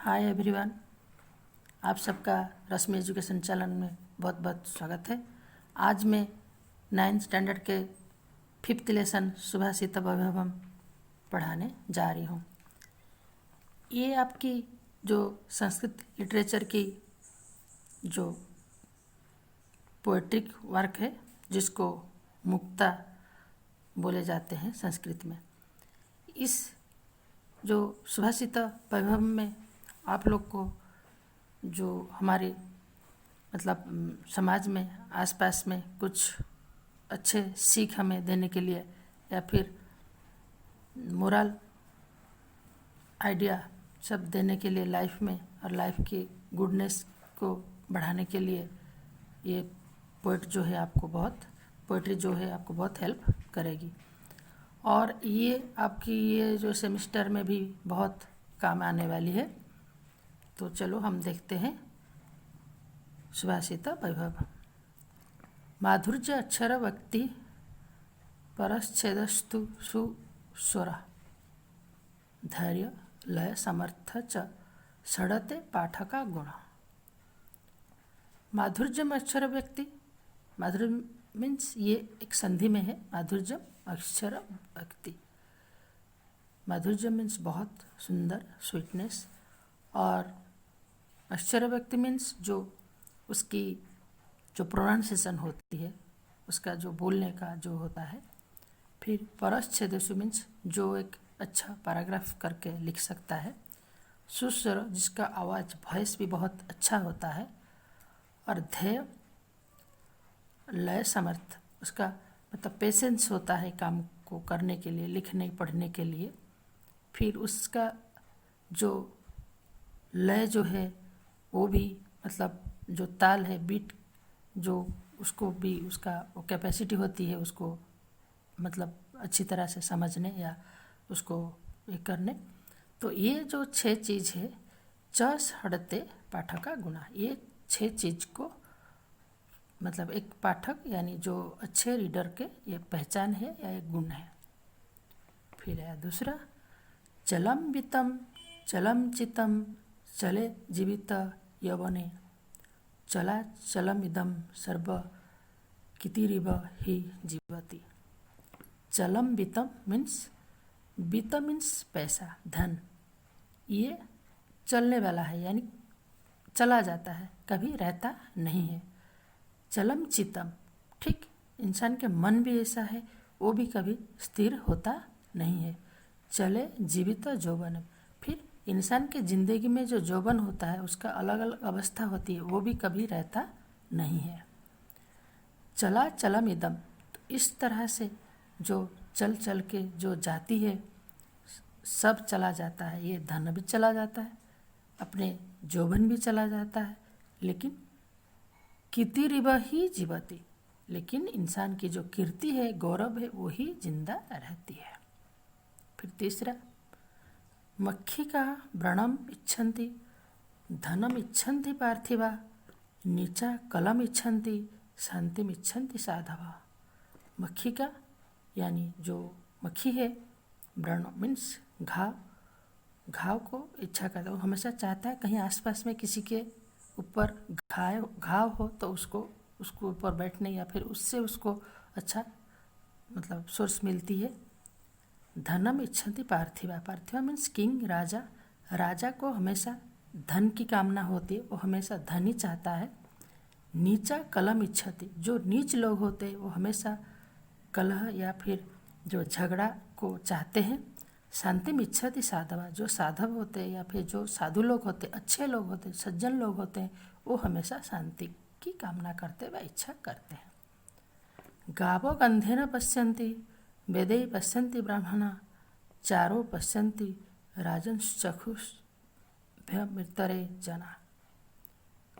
Hi everyone, आप सबका रश्मि education channel में बहुत बहुत स्वागत है। आज मैं 9th स्टैंडर्ड के 5th लेसन सुभाषित वैभवम पढ़ाने जा रही हूँ। ये आपकी जो संस्कृत लिटरेचर की जो पोएट्रिक वर्क है, जिसको मुक्ता बोले जाते हैं संस्कृत में, इस जो सुभाषित वैभवम में आप लोग को जो हमारे समाज में आसपास में कुछ अच्छे सीख हमें देने के लिए या फिर मोरल आइडिया सब देने के लिए लाइफ में और लाइफ की गुडनेस को बढ़ाने के लिए ये पोएट्री जो है आपको बहुत हेल्प करेगी। और ये आपकी ये जो सेमेस्टर में भी बहुत काम आने वाली है। तो चलो हम देखते हैं सुभाषित वैभव। माधुर्य अक्षर व्यक्ति परश्छेदस्तु सुस्वर धैर्य लय समर्थ च षडते पाठका गुण। माधुर्य अक्षर व्यक्ति, माधुर्य मीन्स ये एक संधि में है। माधुर्य अक्षर व्यक्ति, माधुर्य मीन्स बहुत सुंदर, स्वीटनेस, और अक्षर व्यक्ति मीन्स जो उसकी जो प्रोनाउंसिएशन होती है, उसका जो बोलने का जो होता है। फिर परश्छेदसु मीन्स जो एक अच्छा पैराग्राफ करके लिख सकता है। सुस्वर जिसका आवाज़ वॉइस भी बहुत अच्छा होता है। और ध्येय लय समर्थ, उसका पेशेंस होता है काम को करने के लिए, लिखने पढ़ने के लिए। फिर उसका जो लय जो है वो भी जो ताल है, बीट, जो उसको भी उसका वो कैपेसिटी होती है उसको अच्छी तरह से समझने या उसको ये करने। तो ये जो 6 चीज़ है, च षडते पाठका गुणा, ये 6 चीज़ को एक पाठक यानी जो अच्छे रीडर के ये पहचान है या एक गुण है। फिर है दूसरा, चलम वितम चलम चितम चले जीवित यवने चला चलम इदम सर्व कितिरिव ही जीवती। चलम वितम मीन्स पैसा, धन। ये चलने वाला है यानी चला जाता है, कभी रहता नहीं है। चलम चितम, ठीक, इंसान के मन भी ऐसा है, वो भी कभी स्थिर होता नहीं है। चले जीवित यौवन, फिर इंसान के ज़िंदगी में जो यौवन होता है उसका अलग अलग अवस्था होती है, वो भी कभी रहता नहीं है। चला चलम इदम, तो इस तरह से जो चल चल के जो जाती है सब चला जाता है। ये धन भी चला जाता है, अपने यौवन भी चला जाता है, लेकिन कीर्तिरिव ही जीवती, लेकिन इंसान की जो कीर्ति है, गौरव है, वो ही जिंदा रहती है। फिर तीसरा, मक्खी का व्रणम इच्छन्ति धनम इच्छन्ति पार्थिवा नीचा कलम इच्छन्ति शांतिम इच्छन्ति साधवा। मक्खी का यानी जो मक्खी है, व्रण मीन्स घाव को इच्छा करता है। वो हमेशा चाहता है कहीं आसपास में किसी के ऊपर घाव हो तो उसको ऊपर बैठने या फिर उससे उसको अच्छा सोर्स मिलती है। धनम इच्छन्ति पार्थिवा, पार्थिवा मीन्स किंग, राजा को हमेशा धन की कामना होती है, वो हमेशा धन ही चाहता है। नीचा कलम इच्छति, जो नीच लोग होते हैं वो हमेशा कलह या फिर जो झगड़ा को चाहते हैं। शांतिम इच्छति साधवा, जो साधव होते हैं या फिर जो साधु लोग होते हैं, अच्छे लोग होते हैं, सज्जन लोग होते हैं, वो हमेशा शांति की कामना करते व इच्छा करते हैं। गावो गंधेन पश्यन्ति वेदै पश्यन्ति ब्राह्मणा चारो पश्यन्ति राजंश्चक्षुषभ्यमृतरे जना।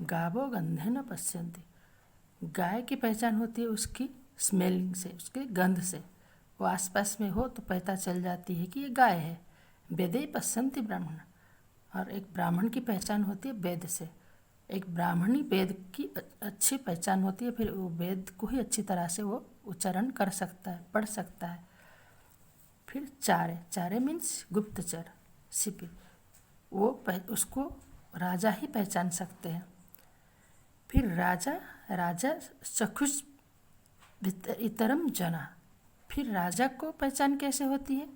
गावो गंधेन पश्यन्ति, गाय की पहचान होती है उसकी स्मेलिंग से, उसके गंध से। वो आसपास में हो तो पता चल जाती है कि ये गाय है। वेदै पश्यन्ति ब्राह्मण, और एक ब्राह्मण की पहचान होती है वेद से। एक ब्राह्मणी वेद की अच्छी पहचान होती है, फिर वो वेद को ही अच्छी तरह से वो उच्चारण कर सकता है, पढ़ सकता है। फिर चारे मीन्स गुप्तचर, सिपी, उसको राजा ही पहचान सकते हैं। फिर राजा चक्षुष इतरम जना। फिर राजा को पहचान कैसे होती है?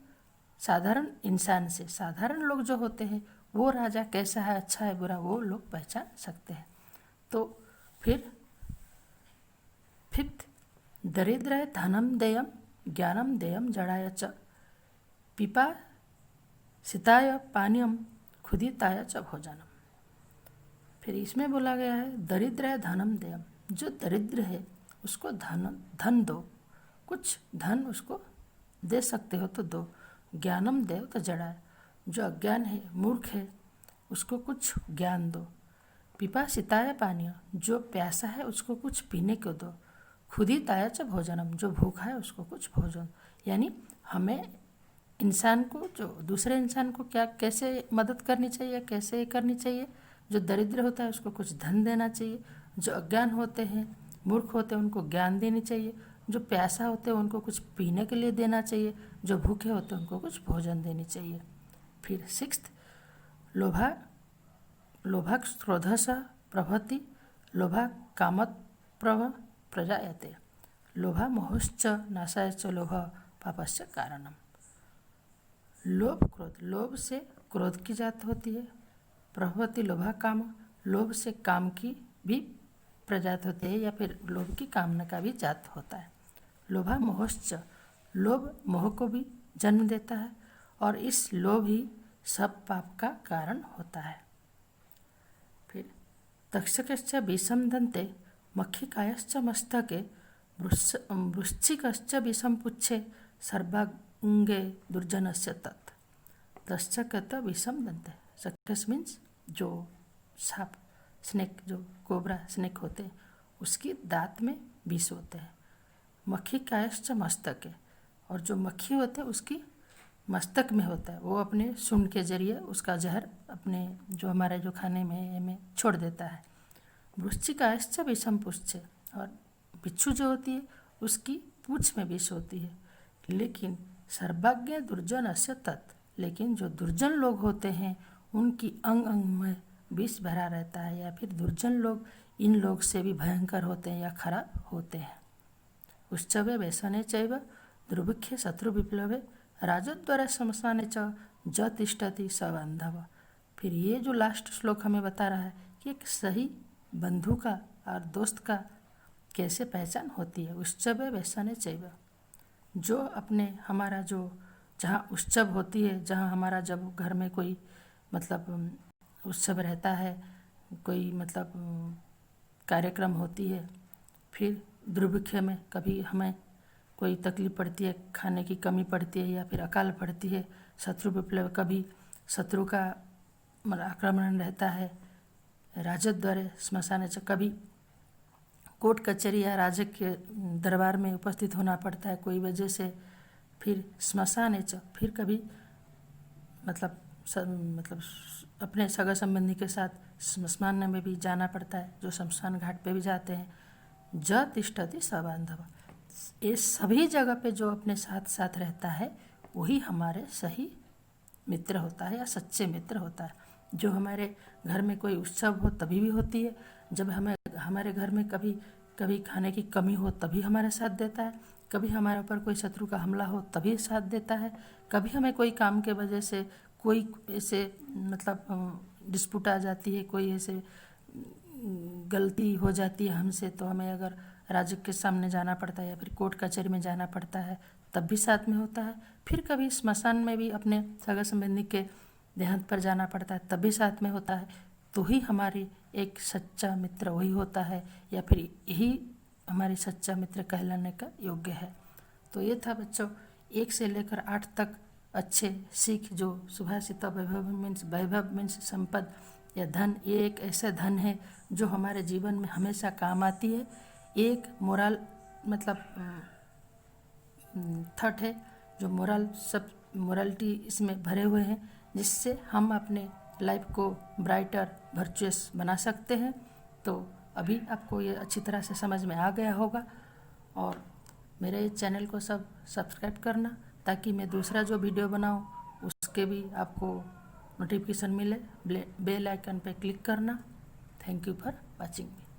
साधारण इंसान से। साधारण लोग जो होते हैं वो राजा कैसा है, अच्छा है, बुरा, वो लोग पहचान सकते हैं। तो फिर फिफ्थ, दरिद्राय धनम देयम ज्ञानम देयम जड़ाय च पिपा सिताय पानीयम खुदिताय च भोजनम। फिर इसमें बोला गया है दरिद्राय धनम देयम। जो दरिद्र है उसको धन दो, कुछ धन उसको दे सकते हो तो दो। ज्ञानम देव तो जड़ाय। जो अज्ञान है, मूर्ख है, उसको कुछ ज्ञान दो। पिपासिताय पानीय। जो प्यासा है उसको कुछ पीने को दो। खुदिताय च भोजनम। जो भूखा है उसको कुछ भोजन। यानी हमें इंसान को, जो दूसरे इंसान को क्या कैसे मदद करनी चाहिए, कैसे करनी चाहिए। जो दरिद्र होता है उसको कुछ धन देना चाहिए। जो अज्ञान होते हैं, मूर्ख होते हैं, उनको ज्ञान देनी चाहिए। जो प्यासा होते हैं उनको कुछ पीने के लिए देना चाहिए। जो भूखे होते हैं उनको कुछ भोजन देनी चाहिए। फिर सिक्स्थ, लोभा क्रोधस प्रभति लोभा कामत प्रजायते लोभा मोहश्च नाशाय च लोभ पापस्य कारणम। लोभ क्रोध। लोभ से क्रोध की जात होती है। प्रभवती लोभा काम। लोभ से काम की भी प्रजात होती है, या फिर लोभ की कामना का भी जात होता है। लोभा मोहश्च। लोभ मोह को भी जन्म देता है और इस लोभ ही सब पाप का कारण होता है। फिर तक्षकश्च विषम दंते मक्षिकायश्च मस्तके वृश्चिकश्च विषम पुच्छे सर्वांगे दुर्जनस्य तत्। तक्षक विषम दंते। सक्सेस मीन्स जो सांप, स्नेक, जो कोबरा स्नेक होते हैं उसकी दांत में विष होते हैं। मक्षिकायश्च मस्तके। और जो मक्खी होते हैं उसकी मस्तक में होता है। वो अपने सूंड के जरिए उसका जहर अपने जो हमारे जो खाने में छोड़ देता है। वृश्चिकायश्च विषम पुच्छे। और बिच्छू जो होती है उसकी पूंछ में विष होती है। लेकिन सर्वज्ञ दुर्जनस्य तत्। लेकिन जो दुर्जन लोग होते हैं उनकी अंग अंग में विष भरा रहता है, या फिर दुर्जन लोग इन लोग से भी भयंकर होते हैं या खराब होते हैं। उच्चवे व्यसने चैव दुर्भिक्षे शत्रु विप्लवे राजद्वारा शमशाने च ज तिष्ठति स बांधव। फिर ये जो लास्ट श्लोक हमें बता रहा है कि एक सही बंधु का और दोस्त का कैसे पहचान होती है। उच्चवे व्यसने चैव। जो अपने हमारा जो जहाँ उत्सव होती है, जहाँ हमारा जब घर में कोई मतलब उत्सव रहता है, कोई मतलब कार्यक्रम होती है, फिर दुर्भिक्ष में कभी हमें कोई तकलीफ पड़ती है, खाने की कमी पड़ती है, या फिर अकाल पड़ती है, शत्रु विप्लव, कभी शत्रु का आक्रमण रहता है, राजद द्वारा स्मशान च। कभी कोर्ट कचहरी या राजा के दरबार में उपस्थित होना पड़ता है कोई वजह से, फिर स्मशान च। फिर कभी मतलब अपने सगा संबंधी के साथ स्मशान में भी जाना पड़ता है, जो शमशान घाट पे भी जाते हैं। ज तिष्ठति स बांधव। ये सभी जगह पे जो अपने साथ साथ रहता है वही हमारे सही मित्र होता है या सच्चे मित्र होता है। जो हमारे घर में कोई उत्सव हो तभी भी होती है, जब हमारे घर में कभी खाने की कमी हो तभी हमारे साथ देता है, कभी हमारे ऊपर कोई शत्रु का हमला हो तभी साथ देता है, कभी हमें कोई काम के वजह से कोई ऐसे मतलब डिस्प्यूट आ जाती है, कोई ऐसे गलती हो जाती है हमसे, तो हमें अगर राजा के सामने जाना पड़ता है या फिर कोर्ट कचहरी में जाना पड़ता है तब भी साथ में होता है। फिर कभी स्मशान में भी अपने सगा संबंधी के देहांत पर जाना पड़ता है तब भी साथ में होता है। तो ही हमारी एक सच्चा मित्र वही होता है, या फिर यही हमारे सच्चा मित्र कहलाने का योग्य है। तो ये था बच्चों 1 से लेकर 8 तक अच्छे सीख जो सुभाषित। वैभव मीन्स संपद या धन। ये एक ऐसा धन है जो हमारे जीवन में हमेशा काम आती है। एक मोरल मतलब थॉट है जो मोरालिटी इसमें भरे हुए हैं, जिससे हम अपने लाइफ को ब्राइटर वर्चुअस बना सकते हैं। तो अभी आपको ये अच्छी तरह से समझ में आ गया होगा, और मेरे चैनल को सब्सक्राइब करना ताकि मैं दूसरा जो वीडियो बनाऊं उसके भी आपको नोटिफिकेशन मिले बेल आइकन पे क्लिक करना। Thank you for watching me.